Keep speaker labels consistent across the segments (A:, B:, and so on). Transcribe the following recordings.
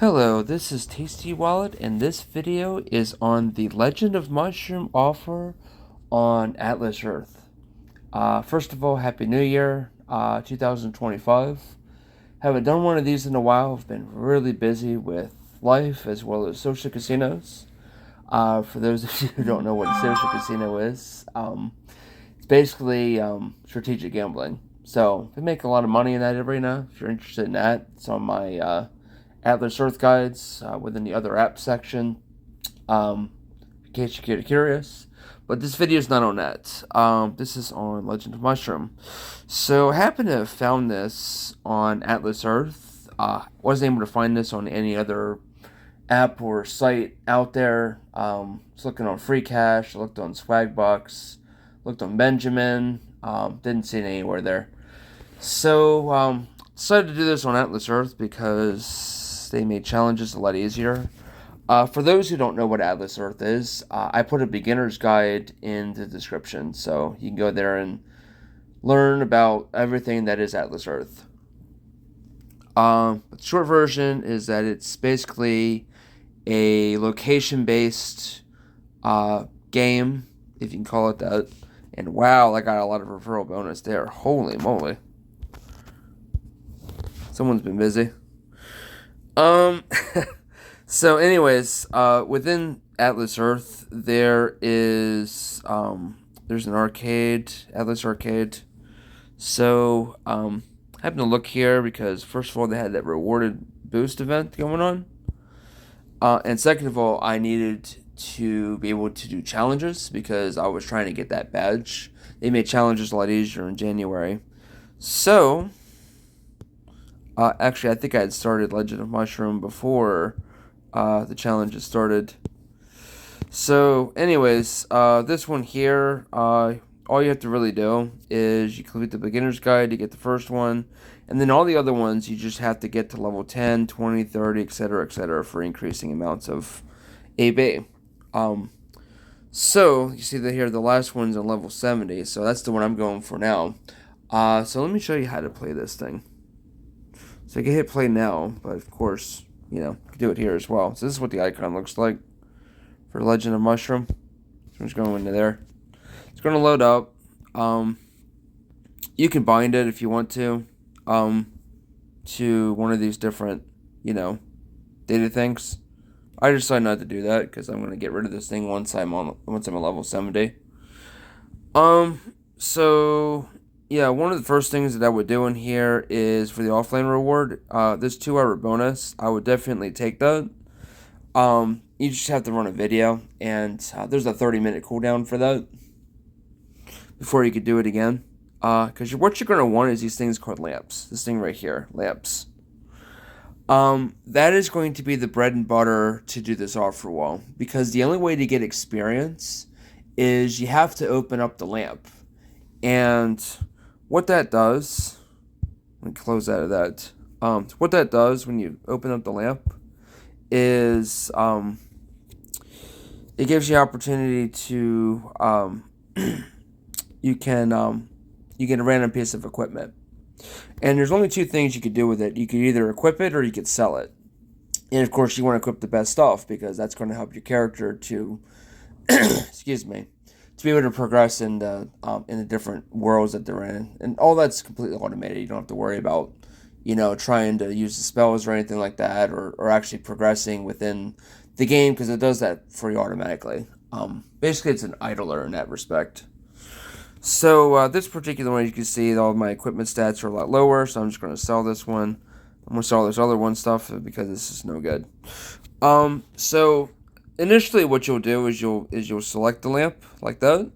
A: Hello, this is Tasty Wallet, and this video is on the Legend of Mushroom offer on Atlas Earth. First of all, Happy New Year, 2025. Haven't done one of these in a while. I've been really busy with life as well as social casinos. For those of you who don't know what a social casino is, it's basically strategic gambling. So, we make a lot of money in that arena. If you're interested in that, it's on my Atlas Earth guides within the other app section, in case you're curious. But this video is not on that. This is on Legend of Mushroom. So I happen to have found this on Atlas Earth. Wasn't able to find this on any other app or site out there. Was looking on Free Cash, looked on Swagbucks, looked on Benjamin. Didn't see it anywhere there. So decided to do this on Atlas Earth because they made challenges a lot easier. For those who don't know what Atlas Earth is, I put a beginner's guide in the description, so you can go there and learn about everything that is Atlas Earth. The short version is that it's basically a location-based game, if you can call it that. And wow, I got a lot of referral bonus there. Holy moly. Someone's been busy. So anyways, within Atlas Earth, there's an arcade, Atlas Arcade. So, I happened to look here because, first of all, they had that rewarded boost event going on. And second of all, I needed to be able to do challenges because I was trying to get that badge. They made challenges a lot easier in January. So, actually, I think I had started Legend of Mushroom before the challenges started. So, anyways, this one here, all you have to really do is you complete the beginner's guide to get the first one, and then all the other ones you just have to get to level 10, 20, 30, etc., for increasing amounts of AB. So, you see that here, the last one's on level 70, so that's the one I'm going for now. So let me show you how to play this thing. So I can hit play now, but of course, you can do it here as well. So this is what the icon looks like for Legend of Mushroom. So I'm just going into there. It's going to load up. You can bind it if you want to one of these different, data things. I decided not to do that because I'm going to get rid of this thing once I'm on level 70. So yeah, one of the first things that I would do in here is for the offline reward, this 2-hour bonus. I would definitely take that. You just have to run a video, and there's a 30-minute cooldown for that before you could do it again. Because what you're going to want is these things called lamps. This thing right here, lamps. That is going to be the bread and butter to do this Offerwall, because the only way to get experience is you have to open up the lamp. And what that does, let me close out of that. What that does when you open up the lamp is it gives you opportunity to you get a random piece of equipment. And there's only two things you could do with it. You could either equip it or you could sell it. And of course, you want to equip the best stuff because that's going to help your character to, excuse me, to be able to progress in the different worlds that they're in. And all that's completely automated. You don't have to worry about, trying to use the spells or anything like that, or actually progressing within the game, because it does that for you automatically. Basically, it's an idler in that respect. So this particular one, you can see all of my equipment stats are a lot lower, so I'm just going to sell this one. I'm going to sell this other one stuff because this is no good. So initially what you'll do is you'll select the lamp like that.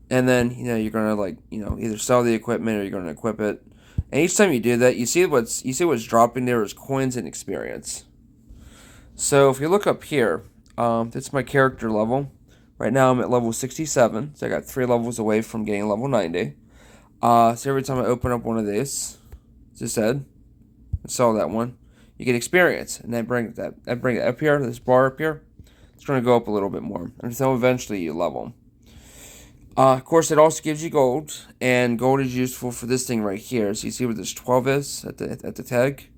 A: And then, you're going to either sell the equipment or you're going to equip it. And each time you do that, you see what's dropping there is coins and experience. So if you look up here, that's my character level. Right now I'm at level 67, so I got 3 levels away from getting level 90. So every time I open up one of these, as I said, and sell that one, you get experience, and then bring it up here, this bar up here. It's going to go up a little bit more until eventually you level. Of course, it also gives you gold, and gold is useful for this thing right here. So you see where this 12 is at the tag.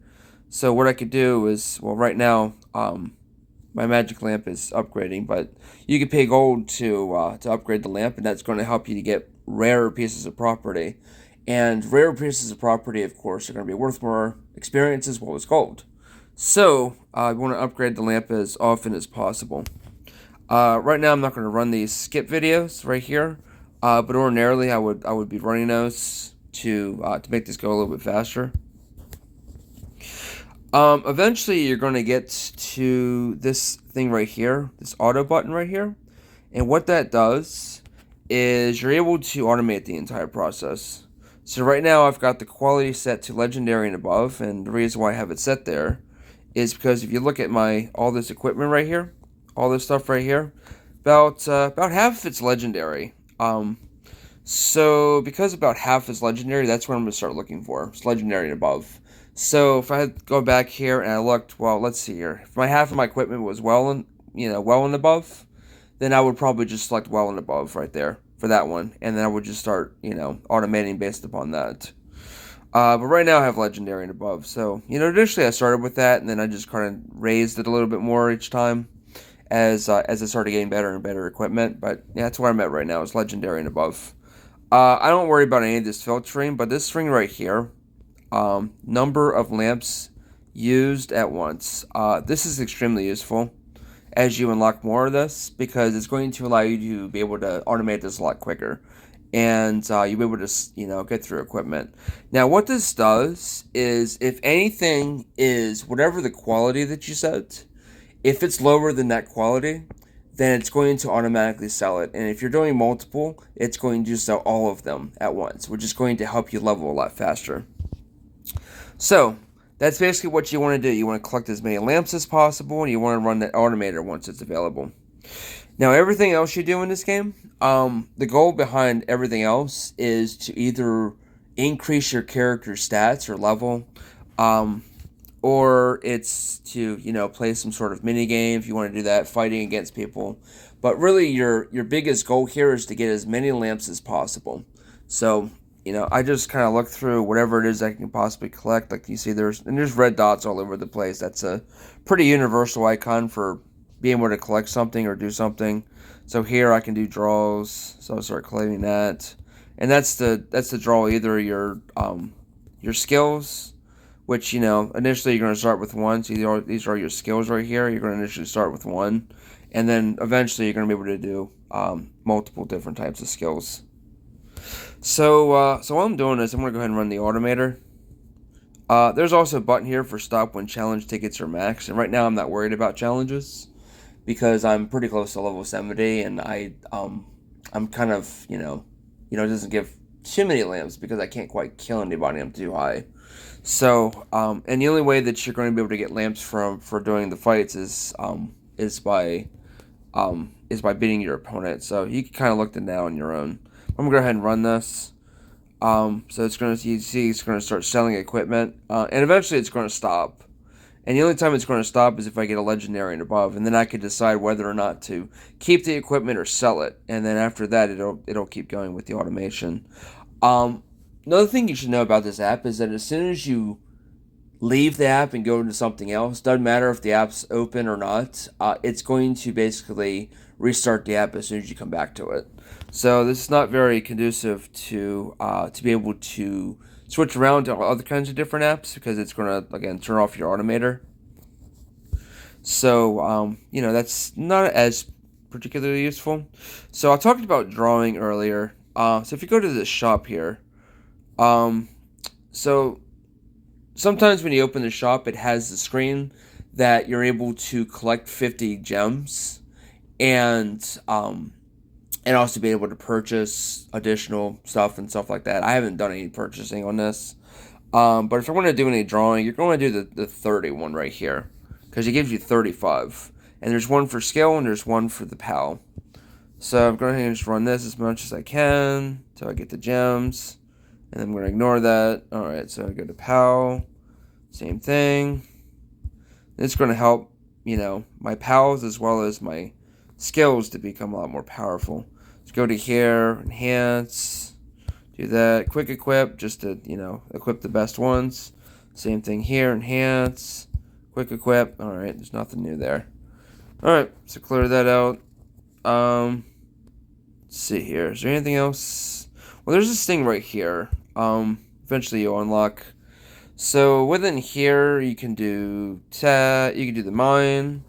A: So what I could do is, well, right now, my magic lamp is upgrading, but you can pay gold to upgrade the lamp, and that's going to help you to get rarer pieces of property. And rare pieces of property, of course, are going to be worth more experience as well as gold. So I want to upgrade the lamp as often as possible. Right now, I'm not going to run these skip videos right here, but ordinarily I would be running those to make this go a little bit faster. Eventually, you're going to get to this thing right here, this auto button right here, and what that does is you're able to automate the entire process. So right now, I've got the quality set to legendary and above, and the reason why I have it set there is because if you look at all this equipment right here, all this stuff right here, about half of it's legendary. So because about half is legendary, that's what I'm gonna start looking for. It's legendary and above. So if I go back here and I looked, well, let's see here. If my half of my equipment was well and above, then I would probably just select well and above right there for that one, and then I would just start, automating based upon that. But right now I have legendary and above. So, initially I started with that, and then I just kind of raised it a little bit more each time as I started getting better and better equipment. But yeah, that's where I'm at right now, is legendary and above. I don't worry about any of this filtering, but this string right here, number of lamps used at once. This is extremely useful as you unlock more of this, because it's going to allow you to be able to automate this a lot quicker, and you'll be able to get through equipment. Now what this does is, if anything is whatever the quality that you set, if it's lower than that quality, then it's going to automatically sell it. And if you're doing multiple, it's going to sell all of them at once, which is going to help you level a lot faster. So that's basically what you want to do. You want to collect as many lamps as possible, and you want to run that automator once it's available. Now, everything else you do in this game, the goal behind everything else is to either increase your character's stats or level, or it's to play some sort of mini game if you want to do that, fighting against people. But really, your biggest goal here is to get as many lamps as possible. So I just kind of look through whatever it is I can possibly collect. Like you see, there's red dots all over the place. That's a pretty universal icon for being able to collect something or do something. So here I can do draws. So I'll start collecting that, and that's the draw either your skills, which initially you're going to start with one. So these are your skills right here. You're going to initially start with one, and then eventually you're going to be able to do multiple different types of skills. So what I'm doing is I'm going to go ahead and run the automator. There's also a button here for stop when challenge tickets are maxed, and right now I'm not worried about challenges because I'm pretty close to level 70, and I'm kind of it doesn't give too many lamps because I can't quite kill anybody. I'm too high. So and the only way that you're going to be able to get lamps for doing the fights is by beating your opponent. So you can kind of look at that on your own. I'm gonna go ahead and run this. So it's going to, you see, it's going to start selling equipment, and eventually it's going to stop. And the only time it's going to stop is if I get a legendary and above, and then I can decide whether or not to keep the equipment or sell it. And then after that, it'll keep going with the automation. Another thing you should know about this app is that as soon as you leave the app and go into something else, doesn't matter if the app's open or not, it's going to basically restart the app as soon as you come back to it. So this is not very conducive to be able to switch around to other kinds of different apps, because it's going to, again, turn off your automator. So, that's not as particularly useful. So I talked about drawing earlier. So if you go to this shop here, so sometimes when you open the shop, it has the screen that you're able to collect 50 gems and also be able to purchase additional stuff and stuff like that. I haven't done any purchasing on this. But if I want to do any drawing, you're going to do the 30 one right here, because it gives you 35. And there's one for skill and there's one for the PAL. So I'm going to just run this as much as I can until I get the gems. And I'm going to ignore that. Alright, so I go to PAL. Same thing. It's going to help, my PALs as well as my skills to become a lot more powerful. Let's go to here, enhance, do that, quick equip, just to, equip the best ones. Same thing here, enhance, quick equip. Alright, there's nothing new there. Alright, so clear that out. Let's see here. Is there anything else? Well, there's this thing right here. Eventually you'll unlock. So within here, you can do the mine,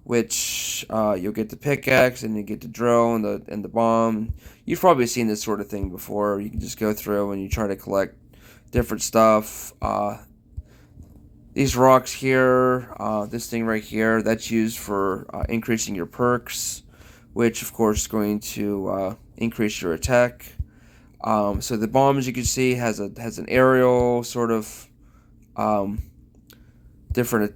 A: which you'll get the pickaxe and you get the drill and the bomb. You've probably seen this sort of thing before. You can just go through and you try to collect different stuff. These rocks here, this thing right here, that's used for increasing your perks, which of course is going to increase your attack. So the bomb, as you can see, has an aerial sort of different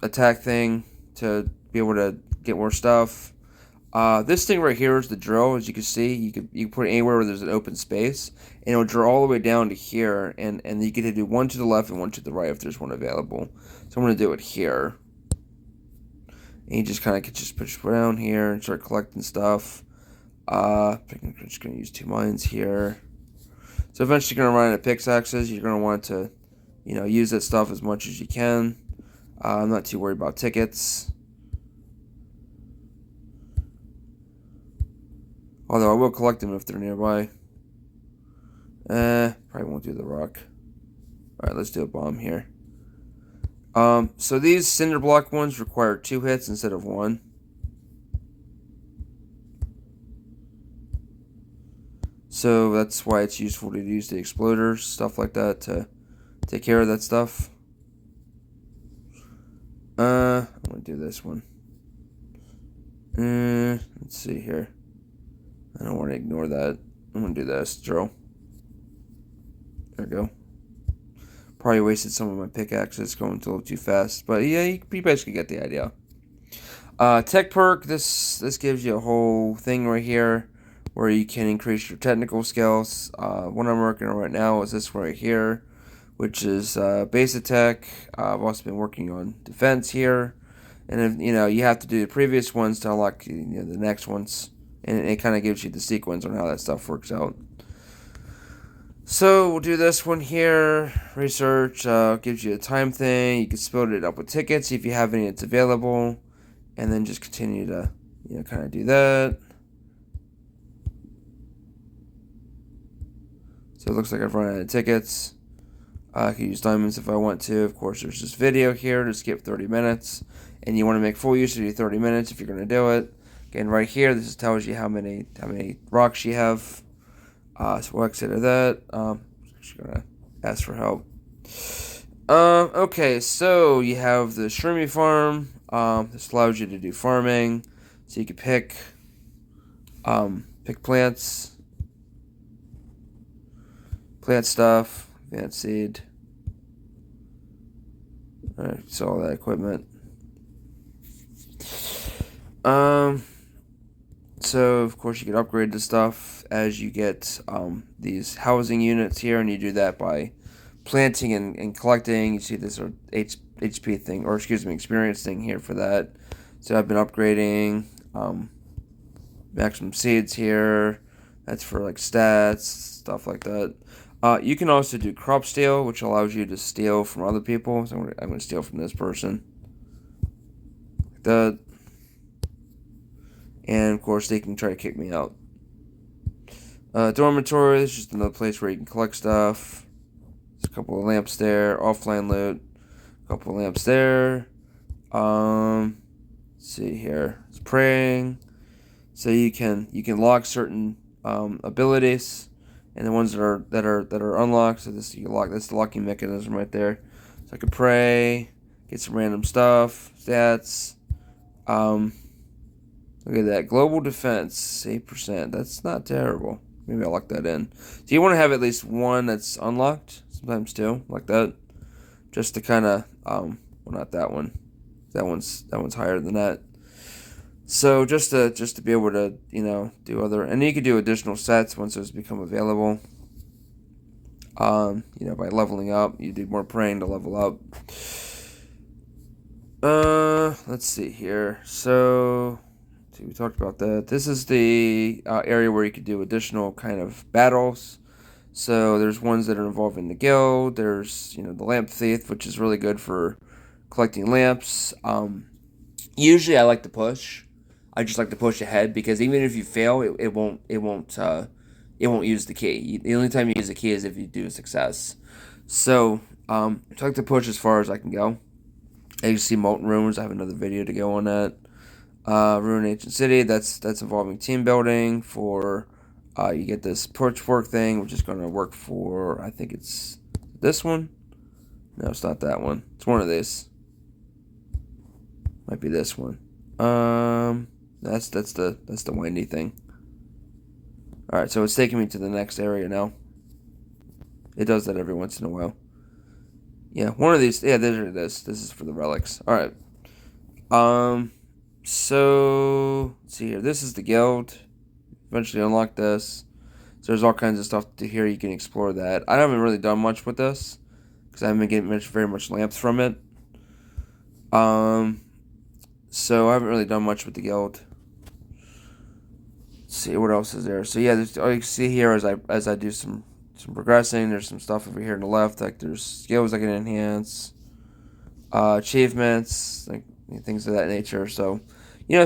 A: attack thing to be able to get more stuff. This thing right here is the drill. As you can see, you can put it anywhere where there's an open space, and it'll drill all the way down to here, and you get to do one to the left and one to the right if there's one available. So I'm going to do it here. And you just kind of just push around here and start collecting stuff. I'm just going to use 2 mines here. So eventually you're going to run out of pickaxes. You're going to want to, use that stuff as much as you can. I'm not too worried about tickets. Although I will collect them if they're nearby. Probably won't do the rock. Alright, let's do a bomb here. So these cinder block ones require 2 hits instead of 1. So that's why it's useful to use the exploders, stuff like that, to take care of that stuff. I'm gonna do this one. Let's see here. I don't want to ignore that. I'm gonna do this drill. There we go. Probably wasted some of my pickaxes going a little too fast, but yeah, you basically get the idea. Tech perk. This gives you a whole thing right here where you can increase your technical skills. What I'm working on right now is this right here, which is base attack. I've also been working on defense here, and if, you have to do the previous ones to unlock the next ones, and it kind of gives you the sequence on how that stuff works out. So we'll do this one here. Research gives you a time thing. You can split it up with tickets if you have any that's available, and then just continue to kind of do that. So it looks like I've run out of tickets. I can use diamonds if I want to. Of course, there's this video here to skip 30 minutes. And you want to make full use of your 30 minutes if you're going to do it. Again, right here, this tells you how many rocks you have. So we'll exit of that. Just going to ask for help. Okay, so you have the Shroomy farm. This allows you to do farming. So you can pick plants. Plant stuff, advanced seed. Alright, so all that equipment. So of course you can upgrade the stuff as you get these housing units here, and you do that by planting and collecting. You see this HP thing, or excuse me, experience thing here for that. So I've been upgrading maximum seeds here. That's for like stats, stuff like that. You can also do crop steal, which allows you to steal from other people. So I'm going to steal from this person. Like that. And of course, they can try to kick me out. Dormitory is just another place where you can collect stuff. There's a couple of lamps there. Offline loot. A couple of lamps there. Let's see here. It's praying. So you can lock certain abilities. And the ones that are unlocked, so that's the locking mechanism right there. So I could pray, get some random stuff, stats. Look at that, global defense, 8%. That's not terrible. Maybe I'll lock that in. So you want to have at least one that's unlocked, sometimes two, like that, just to kind of well, not that one. That one's higher than that. So just to be able to do other, and you can do additional sets once those become available. By leveling up, you do more praying to level up. Let's see here. So we talked about that. This is the area where you could do additional kind of battles. So there's ones that are involving the guild. There's, the lamp thief, which is really good for collecting lamps. Usually I like to push. I just like to push ahead because even if you fail, it won't use the key. The only time you use the key is if you do a success. So I like to push as far as I can go. As you see, Molten Rumors. I have another video to go on that. Ruin Ancient City. That's involving team building for. You get this Torchwork thing, which is going to work for. I think it's this one. No, it's not that one. It's one of these. Might be this one. That's the windy thing. All right, so it's taking me to the next area now. It does that every once in a while. Yeah, one of these. Yeah, there it is. This is for the relics. All right. So let's see here. This is the guild. Eventually unlock this. So there's all kinds of stuff to here. You can explore that. I haven't really done much with this because I haven't been getting very much lamps from it. So I haven't really done much with the guild. Let's see what else is there. So yeah, there's, all you can see here as I do some progressing. There's some stuff over here on the left. Like there's skills I can enhance, achievements, like things of that nature. So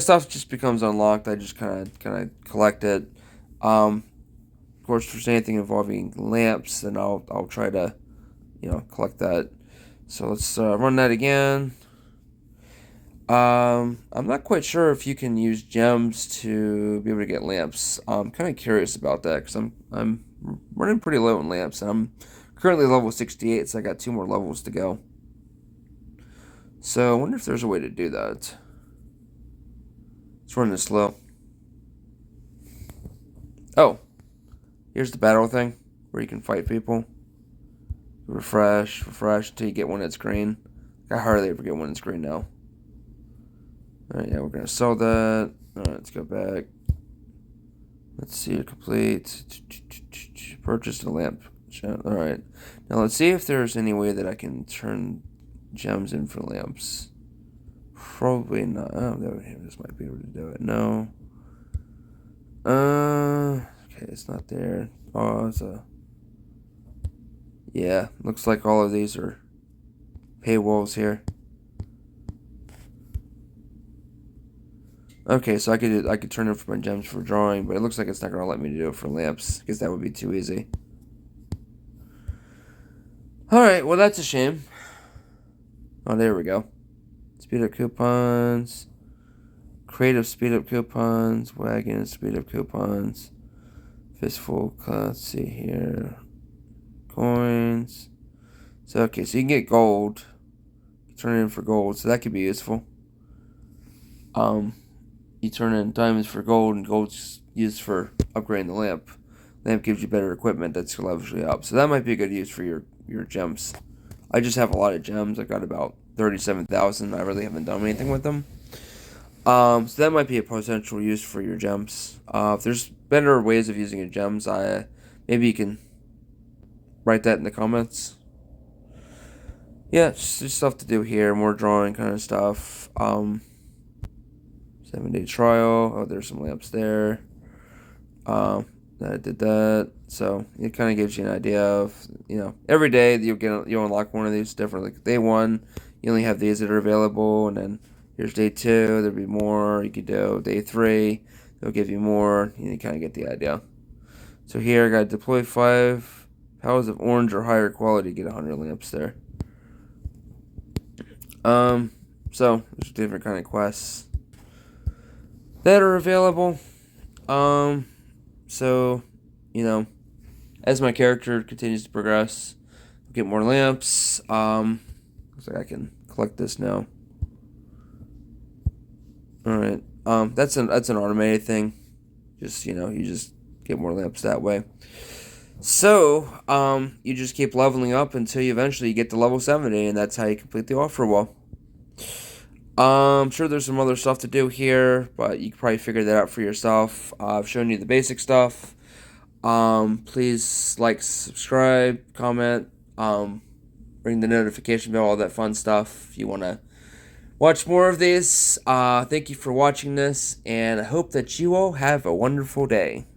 A: stuff just becomes unlocked. I just kind of collect it. Of course, if there's anything involving lamps, then I'll try to collect that. So let's run that again. I'm not quite sure if you can use gems to be able to get lamps. I'm kind of curious about that because I'm running pretty low on lamps, and I'm currently level 68, so I got 2 more levels to go. So I wonder if there's a way to do that. Let's run this slow. Oh, here's the battle thing where you can fight people. Refresh until you get one that's green. I hardly ever get one that's green now. Alright, yeah, we're going to sell that. Alright, let's go back. Let's see, complete. Purchase the lamp. Alright. Now let's see if there's any way that I can turn gems in for lamps. Probably not. Oh, this might be able to do it. No. Okay, it's not there. Oh, it's a... Yeah, looks like all of these are paywalls here. Okay, so I could turn in for my gems for drawing, but it looks like it's not gonna let me do it for lamps because that would be too easy. All right, well that's a shame. Oh, there we go. Speed up coupons, creative speed up coupons, wagon speed up coupons, fistful. Let's see here, coins. So okay, so you can get gold. Turn it in for gold, so that could be useful. You turn in diamonds for gold, and gold's used for upgrading the lamp. Lamp gives you better equipment that's leveled up. So that might be a good use for your gems. I just have a lot of gems. I got about 37,000. I really haven't done anything with them. So that might be a potential use for your gems. If there's better ways of using your gems, maybe you can write that in the comments. Yeah, just stuff to do here. More drawing kind of stuff. 7-day trial. Oh, there's some lamps there. That I did that. So it kind of gives you an idea of, every day you'll unlock one of these different. Like day 1, you only have these that are available, and then here's day 2. There'll be more you could do. Day 3, they'll give you more. You kind of get the idea. So here I got deploy 5 powers of orange or higher quality. Get 100 lamps there. So there's different kind of quests that are available. So, as my character continues to progress, I'll get more lamps. Looks like I can collect this now. Alright. That's an automated thing. Just, you just get more lamps that way. So, you just keep leveling up until you eventually get to level 70, and that's how you complete the Offerwall. I'm sure there's some other stuff to do here, but you can probably figure that out for yourself. I've shown you the basic stuff. Please like, subscribe, comment, ring the notification bell, all that fun stuff. If you want to watch more of these, thank you for watching this, and I hope that you all have a wonderful day.